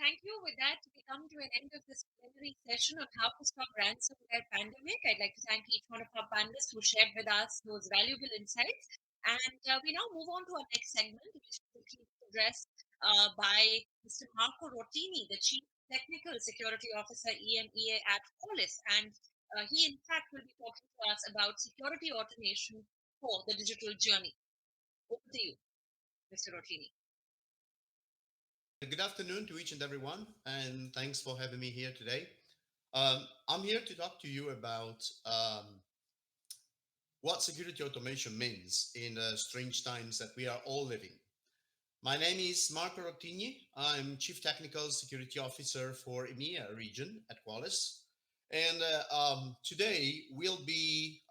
thank you. With that, we come to an end of this plenary session on how to stop ransomware pandemic. I'd like to thank each one of our panelists who shared with us those valuable insights. And we now move on to our next segment, which is the key address by Mr. Marco Rottini, the Chief Technical Security Officer EMEA at Qualys. And he, in fact, will be talking to us about security automation for the digital journey. Over to you, Mr. Rottini. Good afternoon to each and everyone, and thanks for having me here today. I'm here to talk to you about what security automation means in the strange times that we are all living. My name is Marco Rottigni. I'm Chief Technical Security Officer for EMEA region at Qualys. And today we'll be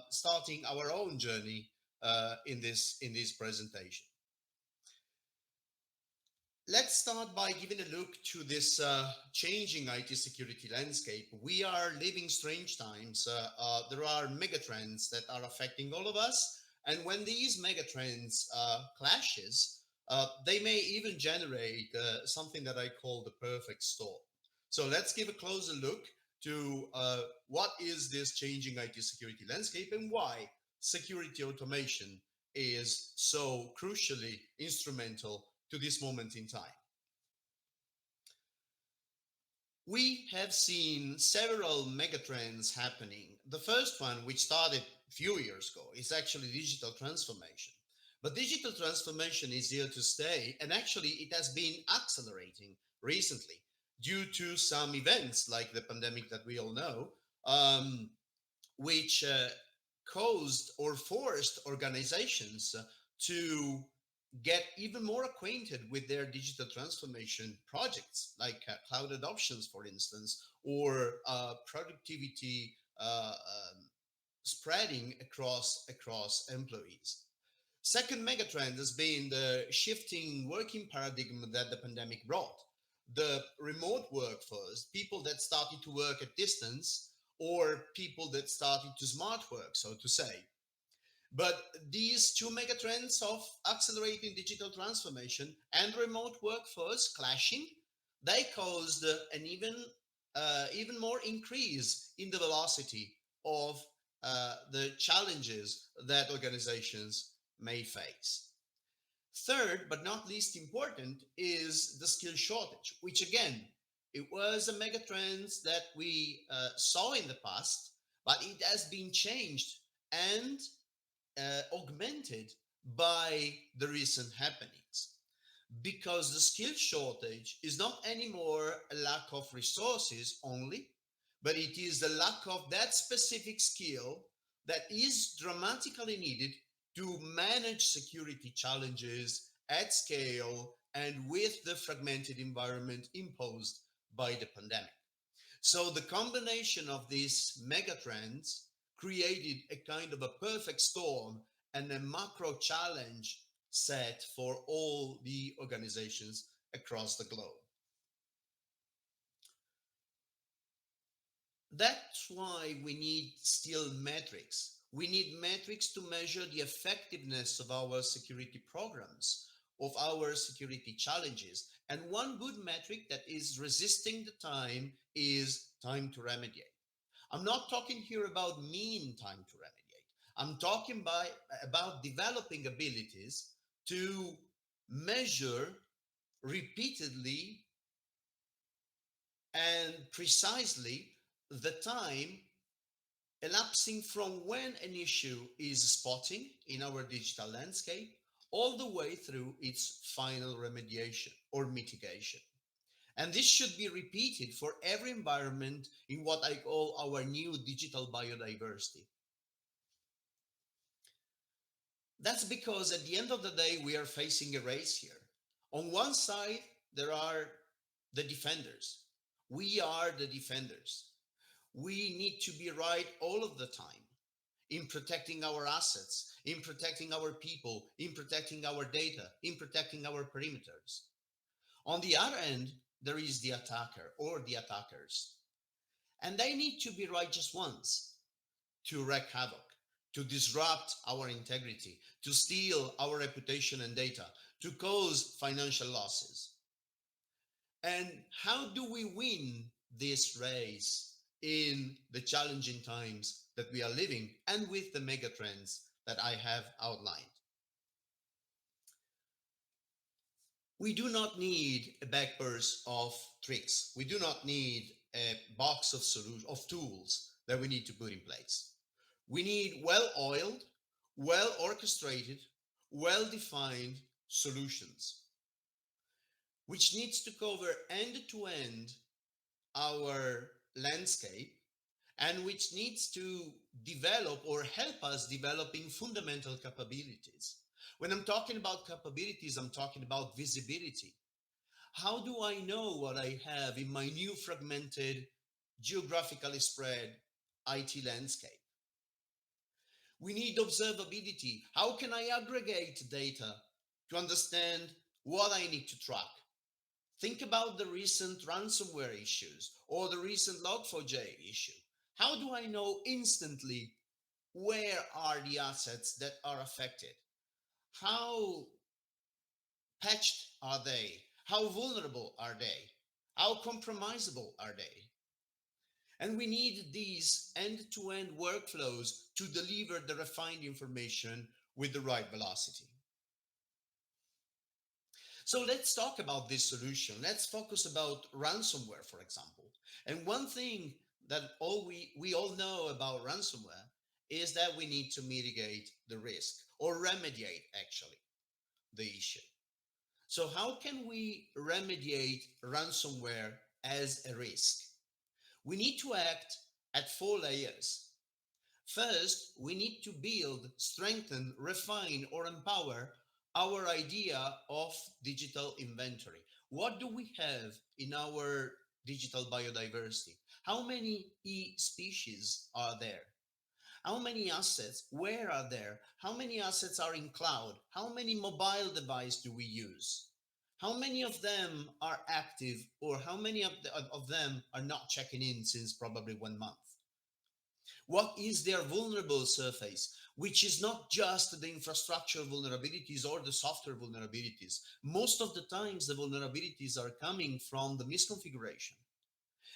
starting our own journey in this presentation. Let's start by giving a look to this changing IT security landscape. We are living strange times. There are megatrends that are affecting all of us. And when these megatrends clashes, they may even generate something that I call the perfect storm. So let's give a closer look to what is this changing IT security landscape and why security automation is so crucially instrumental to this moment in time. We have seen several megatrends happening. The first one, which started a few years ago, is actually digital transformation. But digital transformation is here to stay, and actually it has been accelerating recently due to some events like the pandemic that we all know, which caused or forced organizations to get even more acquainted with their digital transformation projects, like cloud adoptions, for instance, or productivity spreading across employees. Second megatrend has been the shifting working paradigm that the pandemic brought. The remote workforce, people that started to work at distance, or people that started to smart work, so to say. But these two megatrends of accelerating digital transformation and remote workforce clashing, they caused an even more increase in the velocity of the challenges that organizations may face. Third, but not least important, is the skill shortage, which again, it was a megatrend that we saw in the past, but it has been changed and augmented by the recent happenings, because the skill shortage is not anymore a lack of resources only, but it is the lack of that specific skill that is dramatically needed to manage security challenges at scale and with the fragmented environment imposed by the pandemic. So the combination of these megatrends created a kind of a perfect storm and a macro challenge set for all the organizations across the globe. That's why we need still metrics. We need metrics to measure the effectiveness of our security programs, of our security challenges. And one good metric that is resisting the time is time to remediate. I'm not talking here about mean time to remediate. I'm talking about developing abilities to measure repeatedly and precisely the time elapsing from when an issue is spotting in our digital landscape all the way through its final remediation or mitigation. And this should be repeated for every environment in what I call our new digital biodiversity. That's because at the end of the day, we are facing a race here. On one side, there are the defenders. We are the defenders. We need to be right all of the time in protecting our assets, in protecting our people, in protecting our data, in protecting our perimeters. On the other end, there is the attacker or the attackers. And they need to be right just once to wreak havoc, to disrupt our integrity, to steal our reputation and data, to cause financial losses. And how do we win this race in the challenging times that we are living and with the megatrends that I have outlined? We do not need a backburst of tricks. We do not need a box of of tools that we need to put in place. We need well-oiled, well-orchestrated, well-defined solutions, which needs to cover end-to-end our landscape and which needs to develop or help us developing fundamental capabilities. When I'm talking about capabilities, I'm talking about visibility. How do I know what I have in my new fragmented, geographically spread IT landscape? We need observability. How can I aggregate data to understand what I need to track? Think about the recent ransomware issues or the recent Log4j issue. How do I know instantly where are the assets that are affected? How patched are they? How vulnerable are they? How compromisable are they? And we need these end-to-end workflows to deliver the refined information with the right velocity. So let's talk about this solution. Let's focus about ransomware, for example. And one thing that we all know about ransomware is that we need to mitigate the risk or remediate actually the issue. So how can we remediate ransomware as a risk? We need to act at 4 layers. First, we need to build, strengthen, refine, or empower our idea of digital inventory. What do we have in our digital biodiversity? How many species are there? How many assets? Where are there? How many assets are in cloud? How many mobile devices do we use? How many of them are active, or how many of them are not checking in since probably 1 month? What is their vulnerable surface, which is not just the infrastructure vulnerabilities or the software vulnerabilities. Most of the times, the vulnerabilities are coming from the misconfiguration.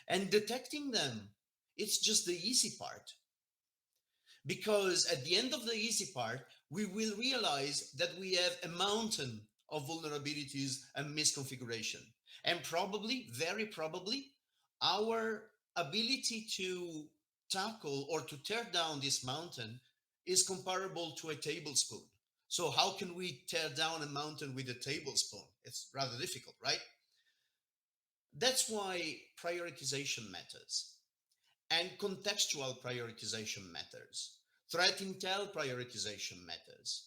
And detecting them, it's just the easy part. Because at the end of the easy part, we will realize that we have a mountain of vulnerabilities and misconfiguration. And probably, very probably, our ability to tackle or to tear down this mountain is comparable to a tablespoon. So, how can we tear down a mountain with a tablespoon? It's rather difficult, right? That's why prioritization matters and contextual prioritization matters. Threat intel prioritization matters.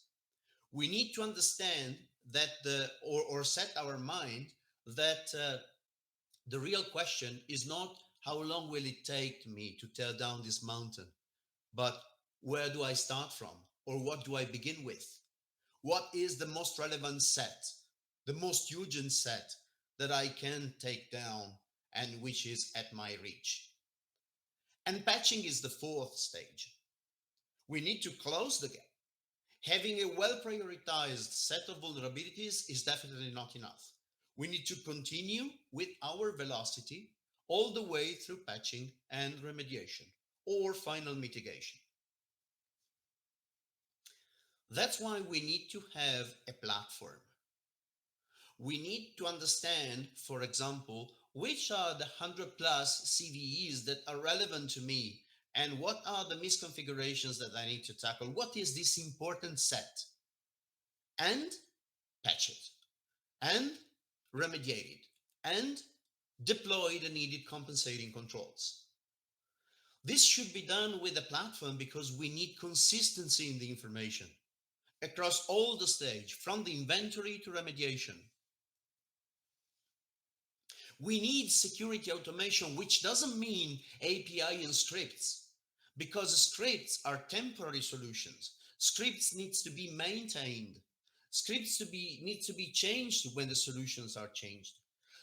We need to understand that or set our mind that the real question is not how long will it take me to tear down this mountain, but where do I start from or what do I begin with? What is the most relevant set, the most urgent set that I can take down and which is at my reach? And patching is the fourth stage. We need to close the gap. Having a well prioritized set of vulnerabilities is definitely not enough. We need to continue with our velocity all the way through patching and remediation or final mitigation. That's why we need to have a platform. We need to understand, for example, which are the 100 plus CVEs that are relevant to me and what are the misconfigurations that I need to tackle. What is this important set? And patch it and remediate it and deploy the needed compensating controls. This should be done with a platform because we need consistency in the information across all the stage, from the inventory to remediation. We need security automation, which doesn't mean API and scripts, because scripts are temporary solutions. Scripts needs to be maintained. Needs to be changed when the solutions are changed.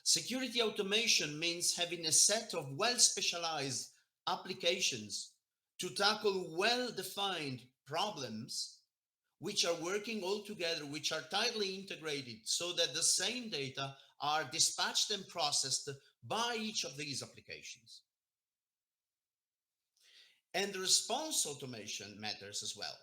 Security automation means having a set of well-specialized applications to tackle well-defined problems which are working all together, which are tightly integrated so that the same data are dispatched and processed by each of these applications. And the response automation matters as well.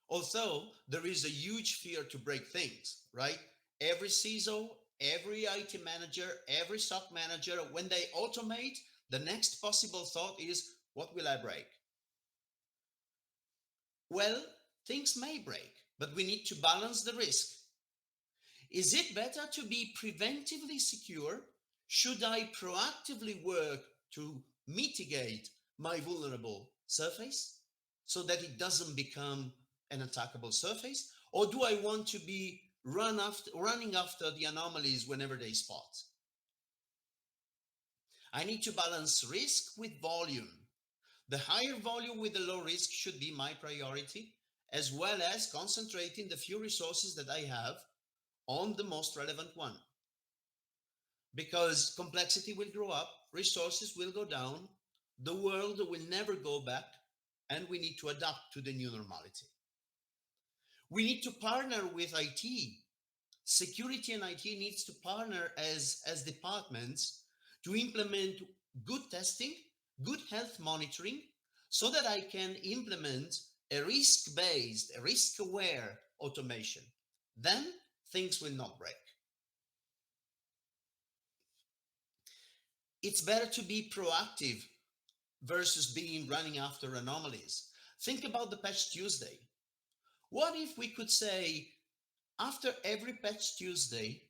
Although there is a huge fear to break things, right? Every CISO, every IT manager, every SOC manager, when they automate, the next possible thought is, what will I break? Well, things may break, but we need to balance the risk. Is it better to be preventively secure? Should I proactively work to mitigate my vulnerable surface so that it doesn't become an attackable surface? Or do I want to be running after the anomalies whenever they spot? I need to balance risk with volume. The higher volume with the low risk should be my priority, as well as concentrating the few resources that I have on the most relevant one. Because complexity will grow up, resources will go down, the world will never go back, and we need to adapt to the new normality. We need to partner with IT. Security and IT needs to partner as departments to implement good testing, good health monitoring, so that I can implement a risk-based, a risk-aware automation. Then things will not break. It's better to be proactive versus being running after anomalies. Think about the Patch Tuesday. What if we could say, after every Patch Tuesday,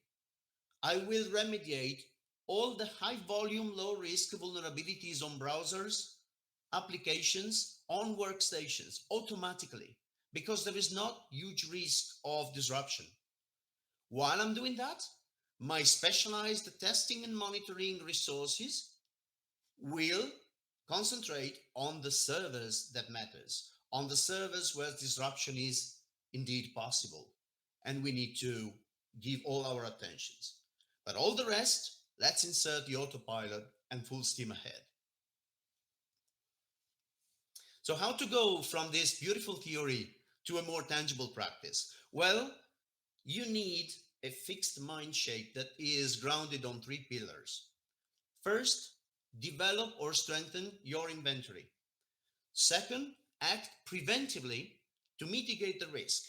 I will remediate all the high volume, low risk vulnerabilities on browsers, applications, on workstations automatically, because there is not huge risk of disruption. While I'm doing that, my specialized testing and monitoring resources will concentrate on the servers that matters, on the servers where disruption is indeed possible, and we need to give all our attentions. But all the rest, let's insert the autopilot and full steam ahead. So how to go from this beautiful theory to a more tangible practice? Well, you need a fixed mind shape that is grounded on three pillars. First, develop or strengthen your inventory. Second, act preventively to mitigate the risk.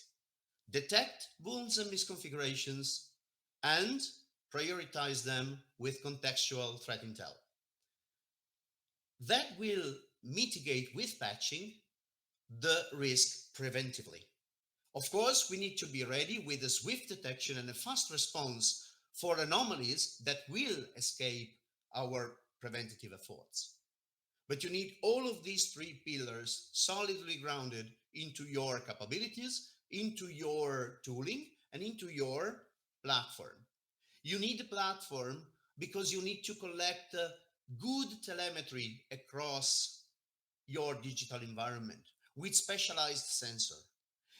Detect vulns and misconfigurations and prioritize them with contextual threat intel. That will mitigate with patching the risk preventively. Of course, we need to be ready with a swift detection and a fast response for anomalies that will escape our preventative efforts. But you need all of these three pillars solidly grounded into your capabilities, into your tooling, and into your platform. You need a platform because you need to collect good telemetry across your digital environment with specialized sensor.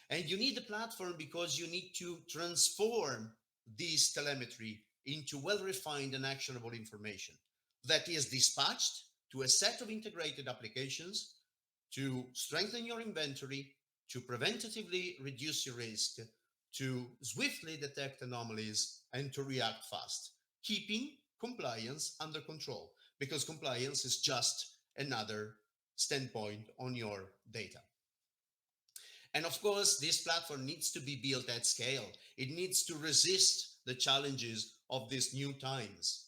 And you need a platform because you need to transform this telemetry into well-refined and actionable information that is dispatched to a set of integrated applications to strengthen your inventory, to preventatively reduce your risk, to swiftly detect anomalies, and to react fast, keeping compliance under control, because compliance is just another standpoint on your data. And of course, this platform needs to be built at scale. It needs to resist the challenges of these new times.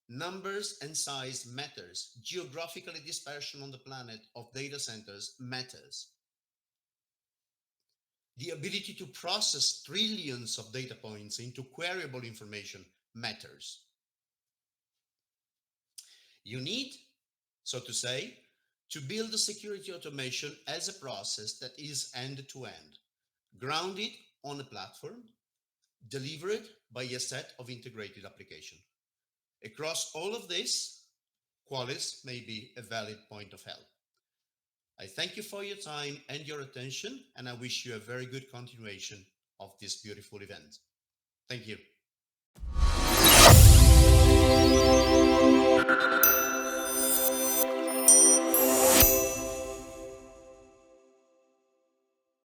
Numbers and size matters. Geographically dispersion on the planet of data centers matters. The ability to process trillions of data points into queryable information matters. You need, so to say, to build a security automation as a process that is end-to-end, grounded on a platform, delivered by a set of integrated applications. Across all of this, Qualys may be a valid point of help. I thank you for your time and your attention, and I wish you a very good continuation of this beautiful event. Thank you.